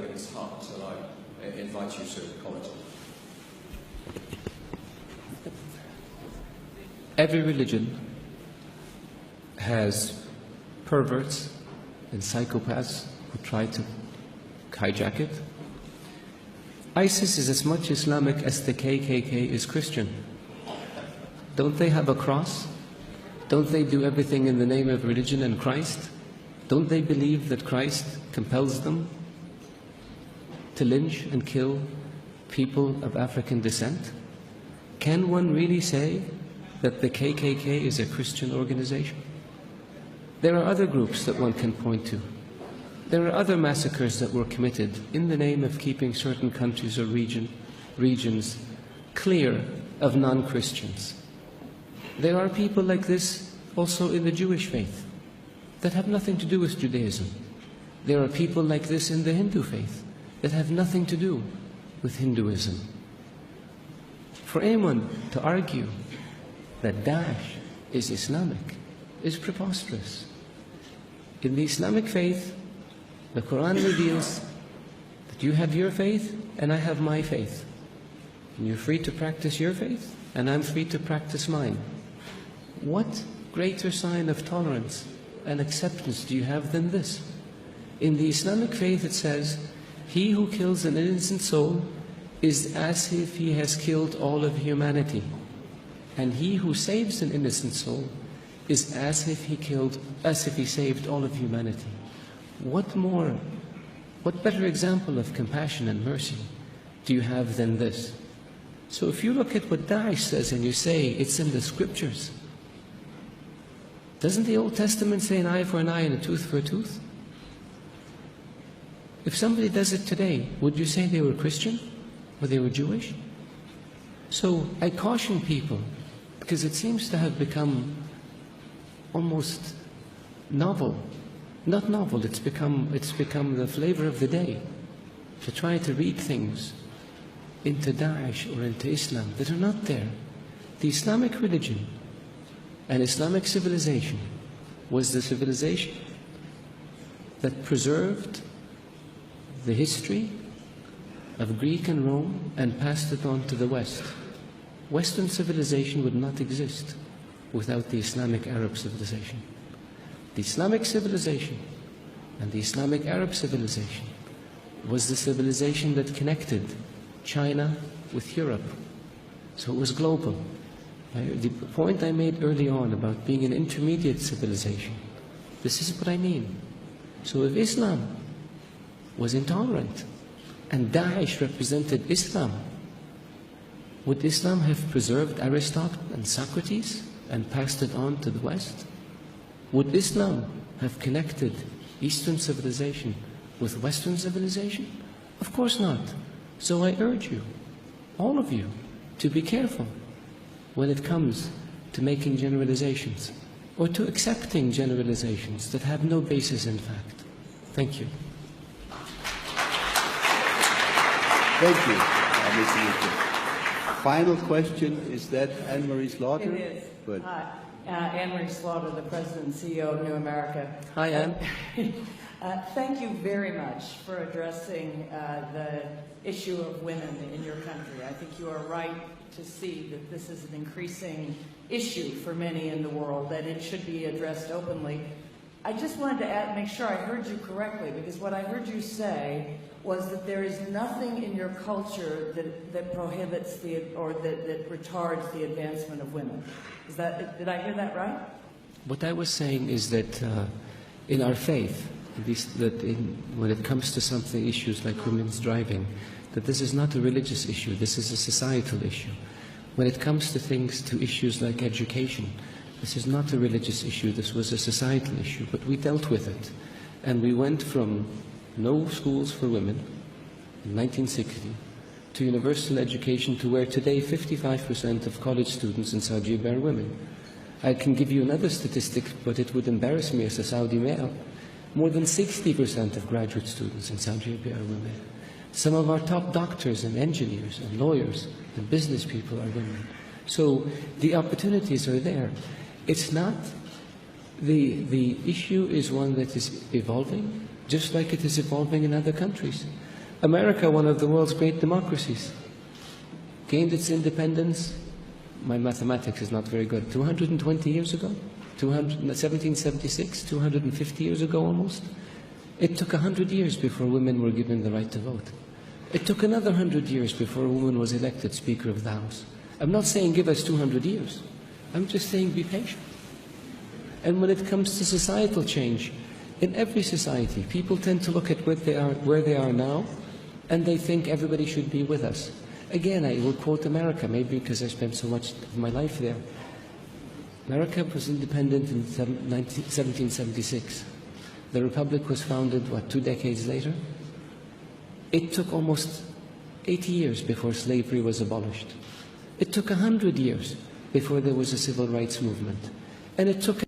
in its heart, and I invite you to comment. Every religion has perverts and psychopaths who try to hijack it. ISIS is as much Islamic as the KKK is Christian. Don't they have a cross? Don't they do everything in the name of religion and Christ? Don't they believe that Christ compels them to lynch and kill people of African descent? Can one really say that the KKK is a Christian organization? There are other groups that one can point to. There are other massacres that were committed in the name of keeping certain countries or regions clear of non-Christians. There are people like this also in the Jewish faith that have nothing to do with Judaism. There are people like this in the Hindu faith that have nothing to do with Hinduism. For anyone to argue that Daesh is Islamic is preposterous. In the Islamic faith, the Quran reveals that you have your faith and I have my faith. And you're free to practice your faith and I'm free to practice mine. What greater sign of tolerance and acceptance do you have than this? In the Islamic faith it says, he who kills an innocent soul is as if he has killed all of humanity. And he who saves an innocent soul is as if he saved all of humanity. What better example of compassion and mercy do you have than this? So if you look at what Daesh says and you say it's in the scriptures, doesn't the Old Testament say an eye for an eye and a tooth for a tooth? If somebody does it today, would you say they were Christian or they were Jewish? So I caution people, because it seems to have become almost novel. Not novel, it's become the flavor of the day to try to read things into Daesh or into Islam that are not there. The Islamic religion and Islamic civilization was the civilization that preserved the history of Greek and Rome and passed it on to the West. Western civilization would not exist without the Islamic Arab civilization. The Islamic civilization and the Islamic Arab civilization was the civilization that connected China with Europe. So it was global. The point I made early on about being an intermediate civilization, this is what I mean. So if Islam was intolerant and Daesh represented Islam, would Islam have preserved Aristotle and Socrates and passed it on to the West? Would Islam have connected Eastern civilization with Western civilization? Of course not. So I urge you, all of you, to be careful when it comes to making generalizations or to accepting generalizations that have no basis in fact. Thank you. Thank you, Mr. Newton. Final question, is that Anne-Marie Slaughter? It is. Good. Hi, Anne-Marie Slaughter, the President and CEO of New America. Hi, Anne. Thank you very much for addressing the issue of women in your country. I think you are right to see that this is an increasing issue for many in the world, that it should be addressed openly. I just wanted to make sure I heard you correctly, because what I heard you say was that there is nothing in your culture that prohibits or that retards the advancement of women. Did I hear that right? What I was saying is that in our faith, when it comes to issues like women's driving, that this is not a religious issue, this is a societal issue. When it comes to issues like education, this is not a religious issue, this was a societal issue, but we dealt with it. And we went from no schools for women in 1960 to universal education, to where today 55% of college students in Saudi Arabia are women. I can give you another statistic, but it would embarrass me as a Saudi male. More than 60% of graduate students in Saudi Arabia are women. Some of our top doctors and engineers and lawyers and business people are women. So the opportunities are there. It's not, the issue is one that is evolving, just like it is evolving in other countries. America, one of the world's great democracies, gained its independence, my mathematics is not very good, 220 years ago? 1776, 250 years ago almost? It took 100 years before women were given the right to vote. It took another 100 years before a woman was elected Speaker of the House. I'm not saying give us 200 years. I'm just saying be patient. And when it comes to societal change, in every society, people tend to look at where they are now, and they think everybody should be with us. Again, I will quote America, maybe because I spent so much of my life there. America was independent in 1776. The Republic was founded, 2 decades later? It took almost 80 years before slavery was abolished. It took 100 years before there was a civil rights movement. And it took